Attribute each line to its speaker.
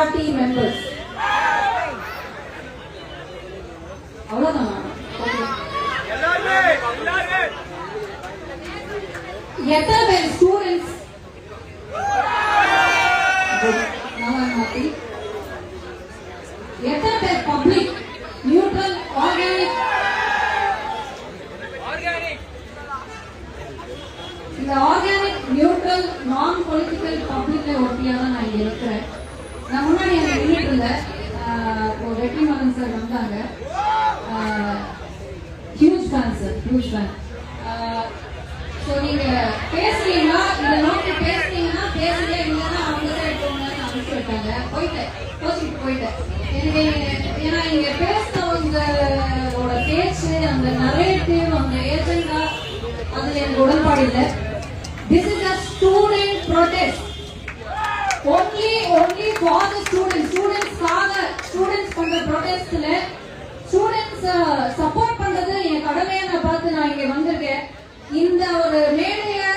Speaker 1: party members. அவ்வளவுதான். எத்தனை பேர் ஸ்டூடெண்ட்ஸ் எத்தனை பேர் பப்ளிக் நியூட்ரல் ஆர்கானிக் இந்த ஆர்கானிக் நியூட்ரல் நான் பொலிட்டிக்கல் பப்ளிக்ல ஒட்டியா தான் நான் இங்க இருக்கிறேன். நான் முன்னாடி அங்க நின்றுட்டு இருந்தேன். வெற்றிமாறன் சார் வந்தாங்க. Huge fan sir, huge fan. So நீங்க பேசுறீங்கன்னா இதை நோக்கி பேசுறீங்கன்னா பேசுறே இல்லைன்னா அவங்க சைடு போங்கன்னு அனுப்பிச்சு விட்டாங்க. போயிட்டேன். ஏன்னா இங்க பேசுறவங்களோட பேச்சு, அந்த நரேட்டிவ், அந்த ஏஜெண்டா, அதுல எனக்கு உடன்பாடு இல்லை. This is a student protest. Only for the students. Students பண்ற protestல students சப்போர்ட் பண்றது என் கடமையை நான் பார்த்து நான் இங்க வந்திருக்கேன். இந்த ஒரு மேடையை